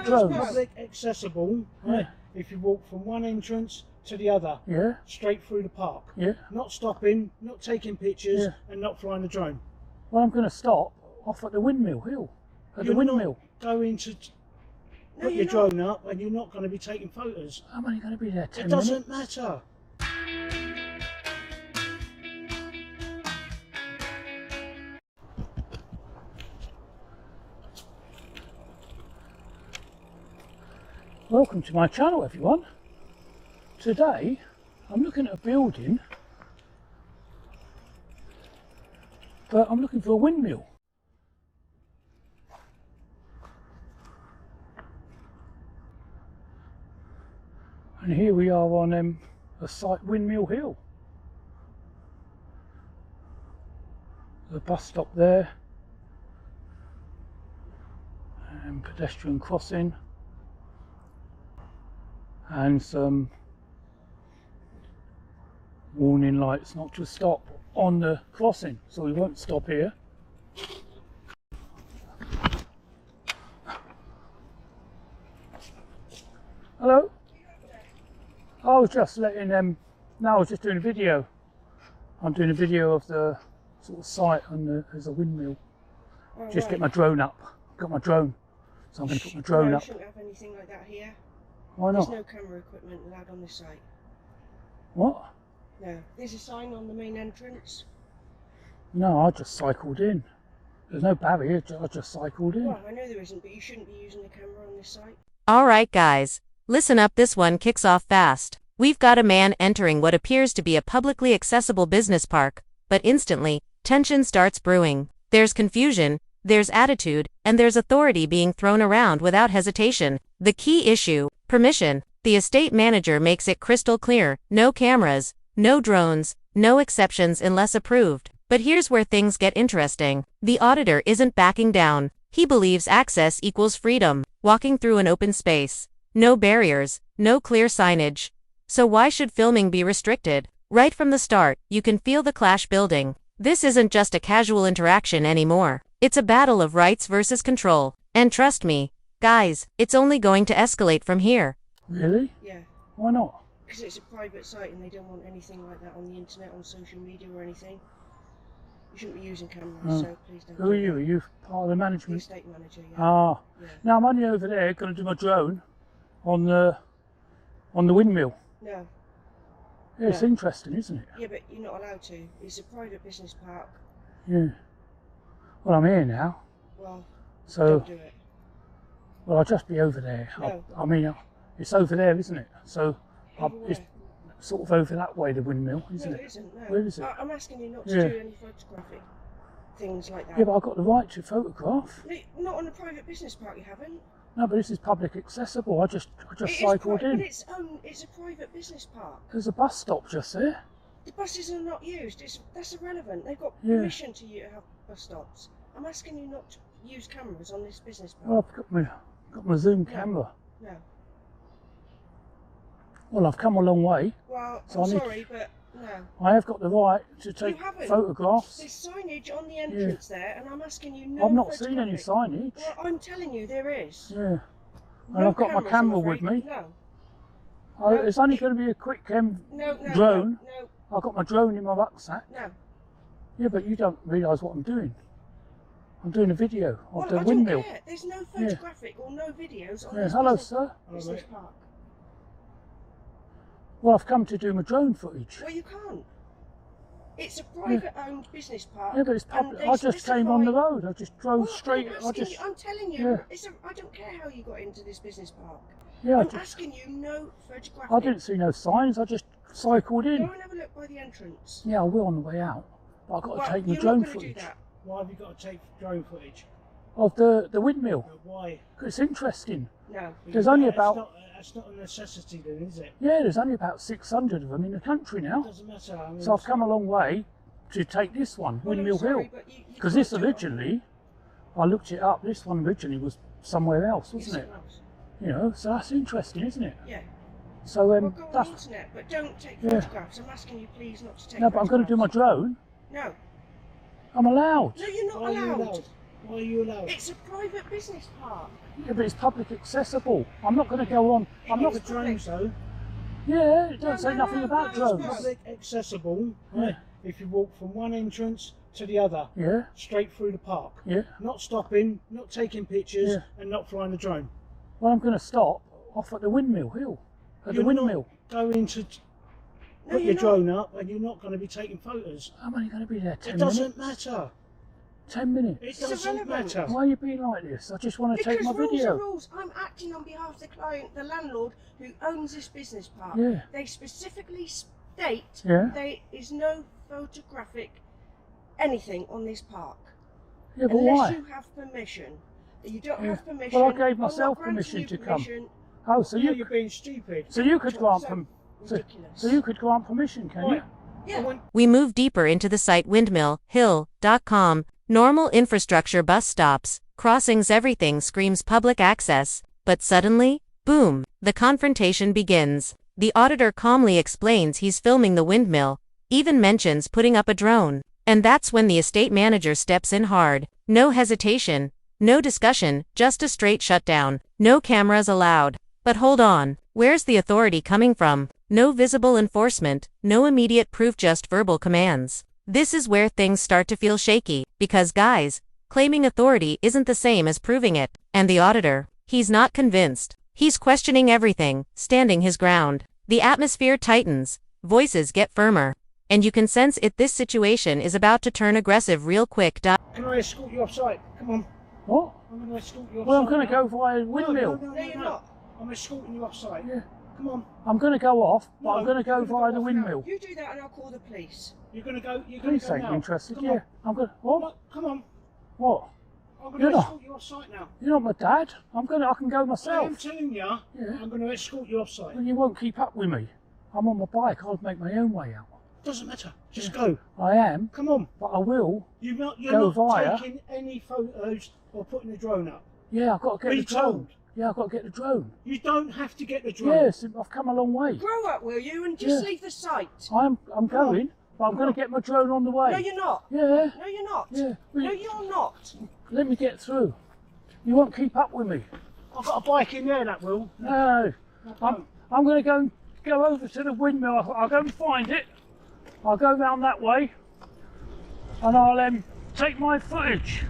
drones. Public accessible, right? Yeah. If you walk from one entrance to the other, Yeah. straight through the park. Yeah. Not stopping, not taking pictures, Yeah. and not flying a drone. Well, I'm going to stop off at the windmill hill. At the windmill. Not going to put your drone up, and you're not going to be taking photos. I'm only going to be there 10 It minutes. doesn't matter. Welcome to my channel, everyone. Today I'm looking at a building, but I'm looking for a windmill. And here we are on a site, Windmill Hill. The bus stop there, and pedestrian crossing, and some warning lights not to stop on the crossing, so we won't stop here. Hello? I was just letting no, I was just doing a video. I'm doing a video of the sort of site and there's a windmill. Oh, Just right. get my drone up. Got my drone, so I'm going to put my drone No, up. you shouldn't have anything like that here. Why There's not? no camera equipment allowed on this site. What? No. There's a sign on the main entrance. No, I just cycled in. There's no barrier, I just cycled in. Well, I know there isn't, but you shouldn't be using the camera on this site. Alright guys, listen up, this one kicks off fast. We've got a man entering what appears to be a publicly accessible business park, but instantly, tension starts brewing. There's confusion, there's attitude, and there's authority being thrown around without hesitation. The key issue, permission. The estate manager makes it crystal clear, no cameras, no drones, no exceptions unless approved. But here's where things get interesting. The auditor isn't backing down. He believes access equals freedom, walking through an open space. No barriers, no clear signage. So why should filming be restricted? Right from the start, you can feel the clash building. This isn't just a casual interaction anymore. It's a battle of rights versus control. And trust me, guys, it's only going to escalate from here. Really? Yeah. Why not? Because it's a private site and they don't want anything like that on the internet, on social media or anything. You shouldn't be using cameras, so please don't. Who are do you? that. Are you part of the The management? estate manager, yeah. Ah. Yeah. Now I'm only over there going to do my drone on the windmill. No. Yeah, it's No. interesting, isn't it? Yeah, but you're not allowed to. It's a private business park. Yeah. Well, I'm here now, Well, so don't do it. well I'll just be over there. No. I mean, it's over there, isn't it? So Over it's where? sort of over that way, the windmill, isn't No, it? it isn't, no. Where is it? I'm asking you not to Yeah. do any photographic things like that. Yeah, but I've got the right to photograph. No, not on a private business park, you haven't. No, but this is public accessible. I just It is cycled pri- in. But it's a private business park. There's a bus stop just there. The buses are not used. That's irrelevant. They've got Yeah. permission to have bus stops. I'm asking you not to use cameras on this business park. Well, I've got my zoom No. camera. No. Well, I've come a long way. Well, So I'm I need- sorry, but no. I have got the right to take haven't. photographs. There's signage on the entrance there, and I'm asking you no. I've not seen any photographic- signage. Well, I'm telling you there is. Yeah. And No I've got my cameras, I'm camera with afraid. me. No. Oh, No. it's only going to be a quick No. drone. No. I've got my drone in my rucksack. No. Yeah, but you don't realise what I'm doing. I'm doing a video of Well, the I windmill. don't care. There's no photographic or no videos on Yeah, this hello, business, sir. business park. Well, I've come to do my drone footage. Well, you can't. It's a private-owned business park. Yeah, but it's and public. they I just came on the specify- road. I just drove Well, straight. I'm telling you, Yeah. I don't care how you got into this business park. Yeah, I'm asking you no photographic. I didn't see no signs. I just cycled Go in. and have a look by the entrance. Yeah, I will on the way out. But I've got to Well, take my you're drone not going to do footage that. Why have you got to take drone footage? of the windmill. Why? 'Cause it's interesting. No. There's only That's about not- That's not a necessity then, is it? yeah, there's only about 600 of them in the country It now. doesn't matter. I mean, So I've come a long way to take this one, Well, I'm Windmill sorry, Hill. but you Because can't this do it. originally, I looked it up. This one originally was somewhere else, Yes, wasn't it? was. You know, so that's interesting, isn't it? Yeah. So Well, go on the that's internet, but don't take Yeah. photographs. I'm asking you please not to take no, but I'm going to do my photographs. drone. No. I'm allowed. No, you're not why are you allowed. allowed? Why are you allowed? It's a private business park. Yeah, but it's public accessible. I'm not going to go on. I'm not. The drones though. Yeah, it doesn't No, say no, nothing no, about no, drones. Public accessible. Yeah. Right? If you walk from one entrance to the other, Yeah, straight through the park. yeah. Not stopping, not taking pictures, Yeah. and not flying the drone. Well, I'm going to stop off at the windmill hill. At the You're windmill. not going to No, put you're your not. drone up, and you're not going to be taking photos. I'm only going to be there 10 It minutes. doesn't matter. 10 minutes. It It's doesn't irrelevant. matter. Why are you being like this? I just want to take Because my rules video. are rules. I'm acting on behalf of the client, the landlord who owns this business park. Yeah. They specifically state Yeah. there is no photographic anything on this park. Yeah, but Unless why? you have permission. You don't Yeah. have permission. Well, I gave I'm not myself granting permission you to come. permission. Oh, so You're you being stupid. so you could grant Ridiculous. so you could grant permission, can you? Right. Yeah. We move deeper into the site windmillhill.com. Normal infrastructure, bus stops, crossings, everything screams public access. But suddenly, boom, the confrontation begins. The auditor calmly explains he's filming the windmill, even mentions putting up a drone. And that's when the estate manager steps in hard. No hesitation, no discussion, just a straight shutdown. No cameras allowed. But hold on, where's the authority coming from? No visible enforcement, no immediate proof, just verbal commands. This is where things start to feel shaky, because guys, claiming authority isn't the same as proving it. And the auditor, he's not convinced. He's questioning everything, standing his ground. The atmosphere tightens, voices get firmer. And you can sense it, this situation is about to turn aggressive real quick. Can I escort you off site? Come on. What? I'm going to escort you off Well, I'm site. going to now. go via windmill. No, you're not. I'm escorting you off site. Yeah. Come on. I'm going to go off, but No, I'm going to go you're gonna via go the off windmill. You do that and I'll call the police. You're going to go. You're going Police to go ain't now. interested. Come Yeah, on. I'm going. Come What? on. Come on. What? I'm going You're to not. escort you off site now. You're not my dad. I can go I am myself. telling you. Yeah. I'm going to escort you off site. Well, you won't keep up with me. I'm on my bike. I'll make my own way out. Doesn't matter. Just go. I am, Come on. but I will. You're not Go via. taking any photos or putting the drone up. Yeah, I've got to get Be the drone. told. Yeah, I've got to get the drone. You don't have to get the drone. Yes, I've come a long way. Grow up, will you, and just Yeah. leave the site. I'm going, but I'm going to get my drone on the way. No, you're not. Yeah, No, you're not. yeah. Well, No, you're not. let me get through. You won't keep up with me. I've got a bike in there, that will. No, I'm going to go over to the windmill. I'll go and find it. I'll go round that way, and I'll take my footage.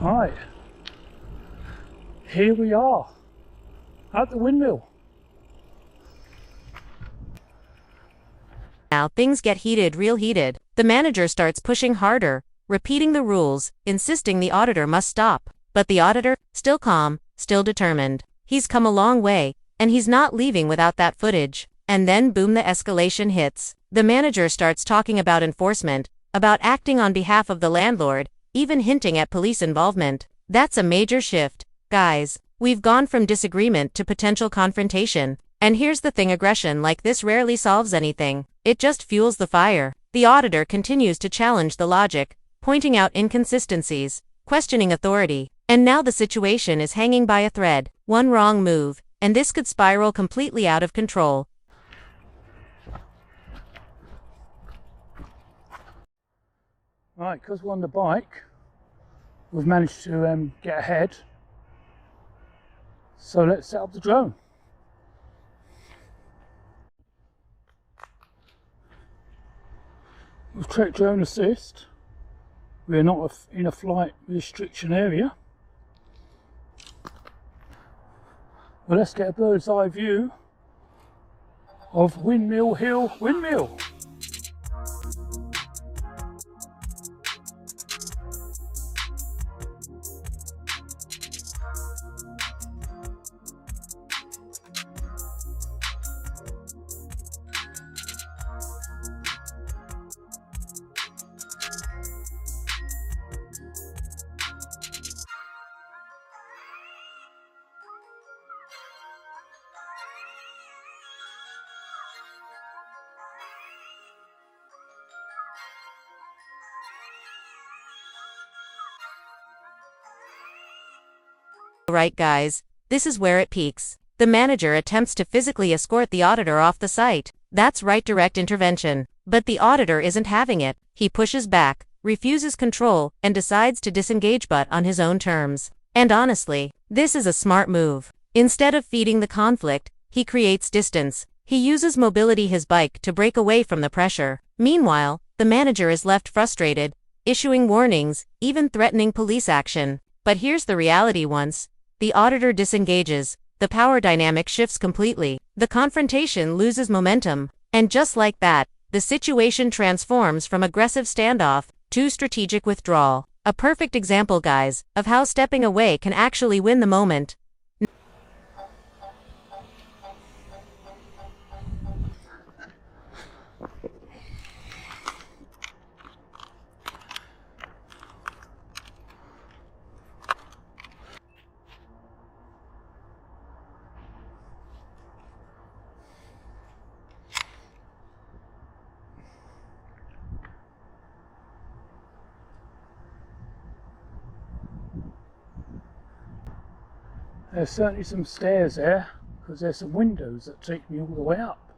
Right, here we are at the windmill. Now things get heated, real heated. The manager starts pushing harder, repeating the rules, insisting the auditor must stop. But the auditor, still calm, still determined. He's come a long way, and he's not leaving without that footage. And then boom, the escalation hits. The manager starts talking about enforcement, about acting on behalf of the landlord, even hinting at police involvement. That's a major shift. Guys, we've gone from disagreement to potential confrontation. And here's the thing, aggression like this rarely solves anything. It just fuels the fire. The auditor continues to challenge the logic, pointing out inconsistencies, questioning authority. And now the situation is hanging by a thread. One wrong move, and this could spiral completely out of control. Right, because we're on the bike, we've managed to get ahead. So let's set up the drone. We've checked drone assist. We're not in a flight restriction area. Well, let's get a bird's eye view of Windmill Hill Windmill. Alright guys, this is where it peaks. The manager attempts to physically escort the auditor off the site. That's right, direct intervention. But the auditor isn't having it. He pushes back, refuses control, and decides to disengage but on his own terms. And honestly, this is a smart move. Instead of feeding the conflict, he creates distance. He uses mobility his bike to break away from the pressure. Meanwhile, the manager is left frustrated, issuing warnings, even threatening police action. But here's the reality: once the auditor disengages, the power dynamic shifts completely. The confrontation loses momentum. And just like that, the situation transforms from aggressive standoff to strategic withdrawal. A perfect example, guys, of how stepping away can actually win the moment. There's certainly some stairs there, because there's some windows that take me all the way up.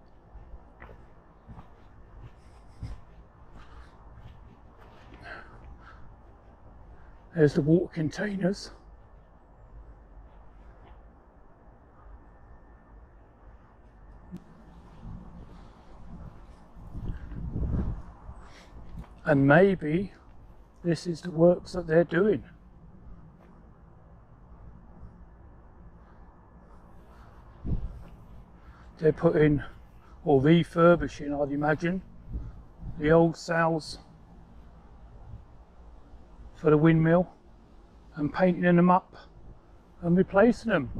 There's the water containers. And maybe this is the works that they're doing. They're putting, or refurbishing, I'd imagine, the old sails for the windmill and painting them up and replacing them.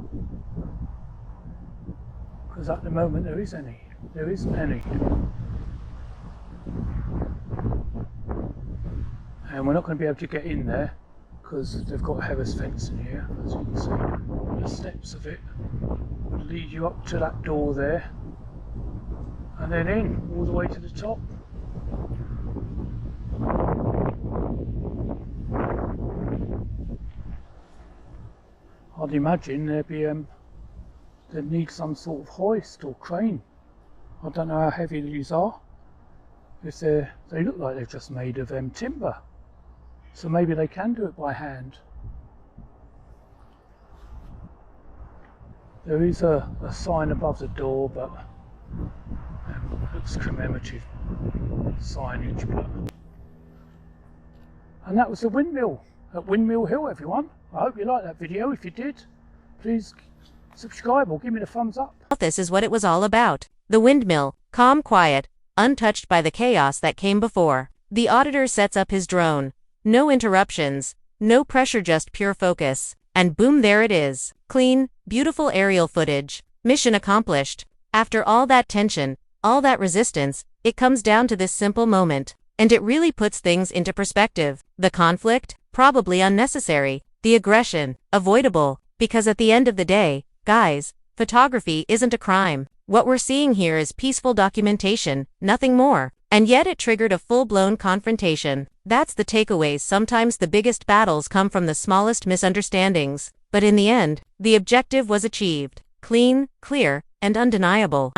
Because at the moment there isn't any. And we're not going to be able to get in there because they've got Harris fencing here, as you can see. The steps of it would lead you up to that door there and then in all the way to the top. I'd imagine they'd need some sort of hoist or crane. I don't know how heavy these are. If they look like they're just made of timber, so maybe they can do it by hand. There is a sign above the door, but it looks commemorative signage. And that was the windmill at Windmill Hill, everyone. I hope you liked that video. If you did, please subscribe or give me the thumbs up. This is what it was all about. The windmill, calm, quiet, untouched by the chaos that came before. The auditor sets up his drone. No interruptions, no pressure, just pure focus. And boom, there it is. Clean, beautiful aerial footage. Mission accomplished. After all that tension, all that resistance, it comes down to this simple moment. And it really puts things into perspective. The conflict? Probably unnecessary. The aggression? Avoidable. Because at the end of the day, guys, photography isn't a crime. What we're seeing here is peaceful documentation, nothing more. And yet it triggered a full-blown confrontation. That's the takeaways. Sometimes the biggest battles come from the smallest misunderstandings. But in the end, the objective was achieved. Clean, clear, and undeniable.